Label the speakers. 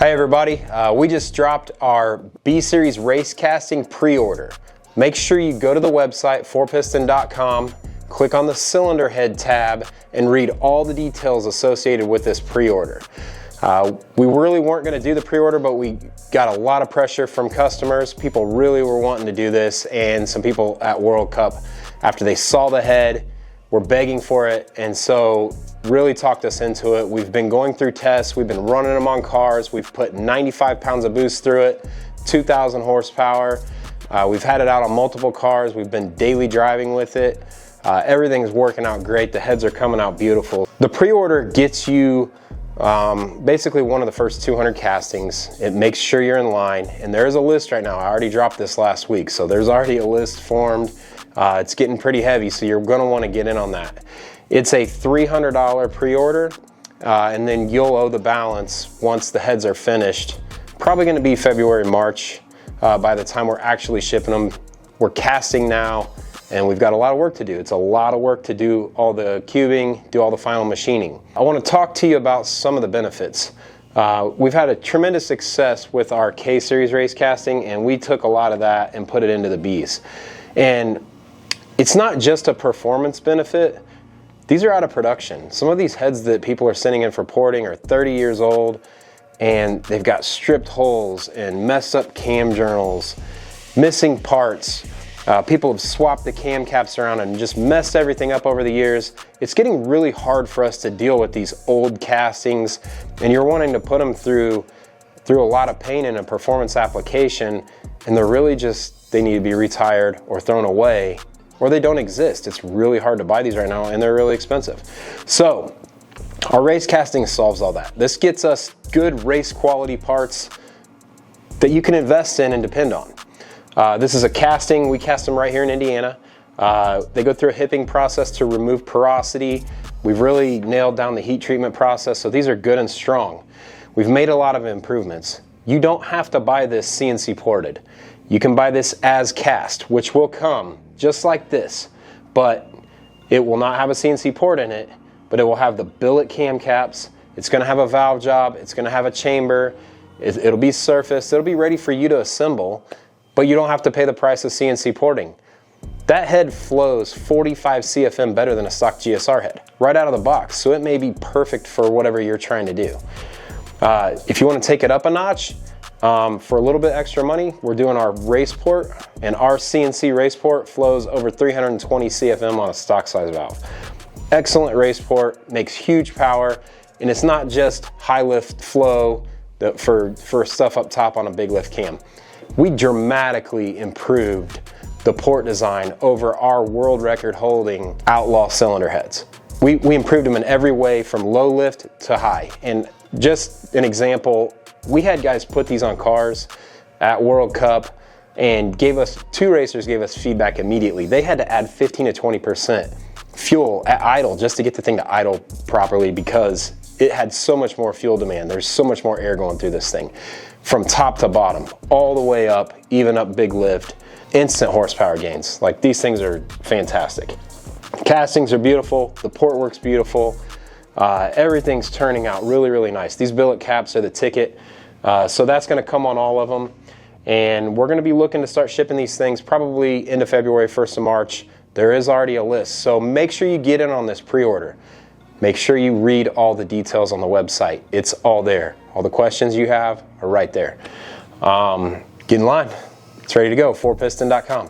Speaker 1: Hey everybody, we just dropped our B-Series race casting pre-order. Make sure you go to the website, 4piston.com, click on the cylinder head tab, and read all the details associated with this pre-order. We really weren't going to do the pre-order, but we got a lot of pressure from customers. People really were wanting to do this, and some people at World Cup, after they saw the head, were begging for it, and so really talked us into it. We've been going through tests, we've been running them on cars, we've put 95 pounds of boost through it, 2,000 horsepower. We've had it out on multiple cars, we've been daily driving with it. Everything's working out great, the heads are coming out beautiful. The pre-order gets you basically one of the first 200 castings. It makes sure you're in line, and there is a list right now. I already dropped this last week, so there's already a list formed. It's getting pretty heavy, so you're gonna wanna get in on that. It's a $300 pre-order, and then you'll owe the balance once the heads are finished. Probably gonna be February, March, by the time we're actually shipping them. We're casting now, and we've got a lot of work to do. It's a lot of work to do all the cubing, do all the final machining. I wanna talk to you about some of the benefits. We've had a tremendous success with our K-Series race casting, and we took a lot of that and put it into the Bs. And it's not just a performance benefit. These are out of production. Some of these heads that people are sending in for porting are 30 years old, and they've got stripped holes and messed up cam journals, missing parts. People have swapped the cam caps around and just messed everything up over the years. It's getting really hard for us to deal with these old castings, and you're wanting to put them through a lot of pain in a performance application, and they're really just, they need to be retired or thrown away, or they don't exist. It's really hard to buy these right now, and they're really expensive. So our race casting solves all that. This gets us good race quality parts that you can invest in and depend on. This is a casting. We cast them right here in Indiana. They go through a hipping process to remove porosity. We've really nailed down the heat treatment process, so these are good and strong. We've made a lot of improvements. You don't have to buy this CNC ported. You can buy this as cast, which will come just like this, but it will not have a CNC port in it, but it will have the billet cam caps. It's gonna have a valve job, it's gonna have a chamber, it'll be surfaced, it'll be ready for you to assemble, but you don't have to pay the price of CNC porting. That head flows 45 CFM better than a stock GSR head, right out of the box, so it may be perfect for whatever you're trying to do. If you wanna take it up a notch, for a little bit extra money, we're doing our race port, and our CNC race port flows over 320 CFM on a stock size valve. Excellent race port, makes huge power, and it's not just high lift flow for stuff up top on a big lift cam. We dramatically improved the port design over our world record holding Outlaw cylinder heads. We improved them in every way from low lift to high. And just an example, we had guys put these on cars at World Cup and two racers gave us feedback immediately. They had to add 15 to 20% fuel at idle just to get the thing to idle properly because it had so much more fuel demand. There's so much more air going through this thing. From top to bottom, all the way up, even up big lift, instant horsepower gains. Like, these things are fantastic. Castings are beautiful, the port works beautiful. Everything's turning out really, really nice. These billet caps are the ticket. So that's gonna come on all of them. And we're gonna be looking to start shipping these things probably into February, 1st of March. There is already a list. So make sure you get in on this pre-order. Make sure you read all the details on the website. It's all there. All the questions you have are right there. Get in line. It's ready to go, 4piston.com.